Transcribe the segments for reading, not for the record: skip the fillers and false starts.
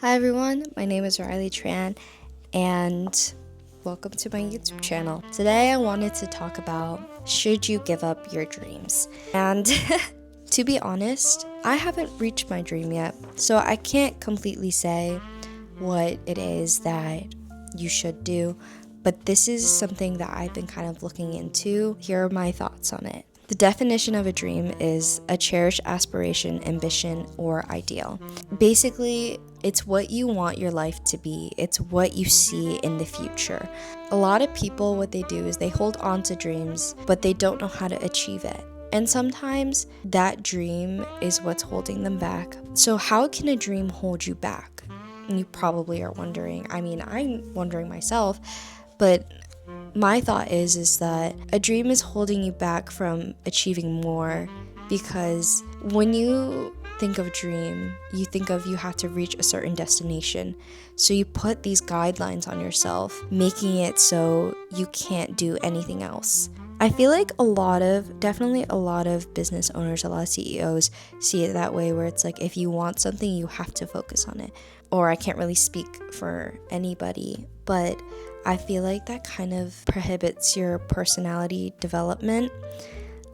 Hi everyone, my name is Riley Tran and welcome to my YouTube channel. Today I wanted to talk about should you give up your dreams? And to be honest, I haven't reached my dream yet, so I can't completely say what it is that you should do, but this is something that I've been kind of looking into. Here are my thoughts on it. The definition of a dream is a cherished aspiration, ambition, or ideal. Basically, it's what you want your life to be. It's what you see in the future. A lot of people, what they do is they hold on to dreams, but they don't know how to achieve it. And sometimes that dream is what's holding them back. So how can a dream hold you back? And you probably are wondering. I mean, I'm wondering myself, but my thought is that a dream is holding you back from achieving more, because when you think of a dream, you think of you have to reach a certain destination. So you put these guidelines on yourself, making it so you can't do anything else. I feel like definitely a lot of business owners, a lot of CEOs see it that way, where it's like if you want something, you have to focus on it. Or I can't really speak for anybody, but I feel like that kind of prohibits your personality development.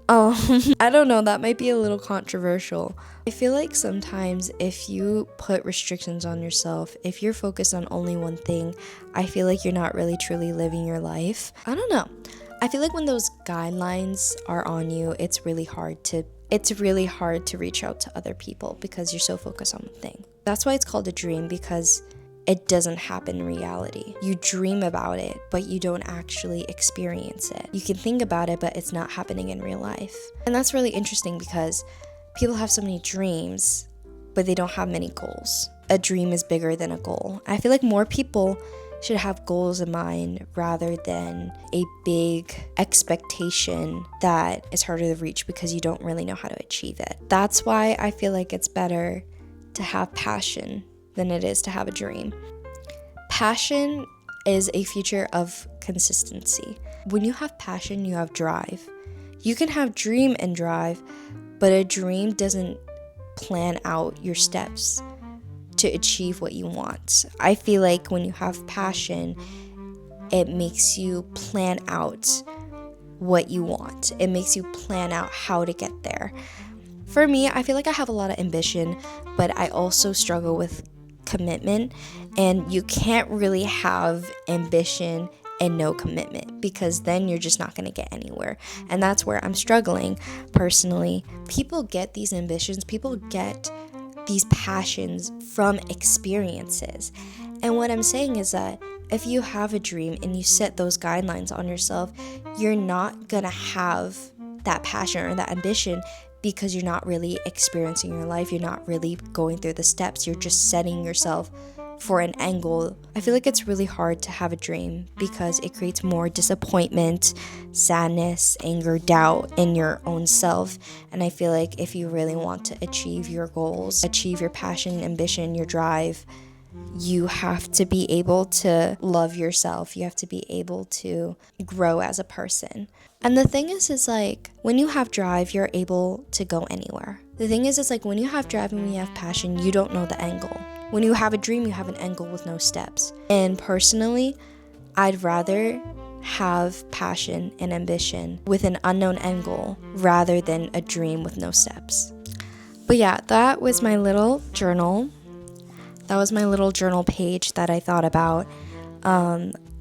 I don't know, that might be a little controversial. I feel like sometimes if you put restrictions on yourself, if you're focused on only one thing, I feel like you're not really truly living your life. I don't know. I feel like when those guidelines are on you, it's really hard to reach out to other people because you're so focused on one thing. That's why it's called a dream, because it doesn't happen in reality. You dream about it, but you don't actually experience it. You can think about it, but it's not happening in real life. And that's really interesting because people have so many dreams, but they don't have many goals. A dream is bigger than a goal. I feel like more people should have goals in mind rather than a big expectation that is harder to reach because you don't really know how to achieve it. That's why I feel like it's better to have passion than it is to have a dream. Passion is a feature of consistency. When you have passion, you have drive. You can have dream and drive, but a dream doesn't plan out your steps to achieve what you want. I feel like when you have passion, it makes you plan out what you want. It makes you plan out how to get there. For me, I feel like I have a lot of ambition, but I also struggle with commitment, and you can't really have ambition and no commitment, because then you're just not going to get anywhere. And that's where I'm struggling personally. People get these ambitions, people get these passions from experiences. And what I'm saying is that if you have a dream and you set those guidelines on yourself, you're not going to have that passion or that ambition, because you're not really experiencing your life. You're not really going through the steps. You're just setting yourself for an angle. I feel like it's really hard to have a dream because it creates more disappointment, sadness, anger, doubt in your own self. And I feel like if you really want to achieve your goals, achieve your passion, ambition, your drive, you have to be able to love yourself. You have to be able to grow as a person. And the thing is like when you have drive, you're able to go anywhere. The thing is, it's like when you have drive and when you have passion, you don't know the angle. When you have a dream, you have an angle with no steps. And personally, I'd rather have passion and ambition with an unknown angle rather than a dream with no steps. But yeah, that was my little journal. That was my little journal page that I thought about.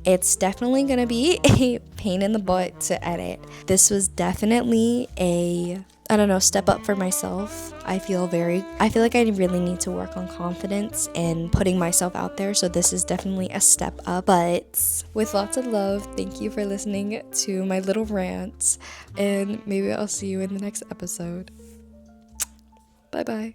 It's definitely going to be a pain in the butt to edit. This was definitely step up for myself. I feel like I really need to work on confidence and putting myself out there. So this is definitely a step up, but with lots of love. Thank you for listening to my little rant, and maybe I'll see you in the next episode. Bye bye.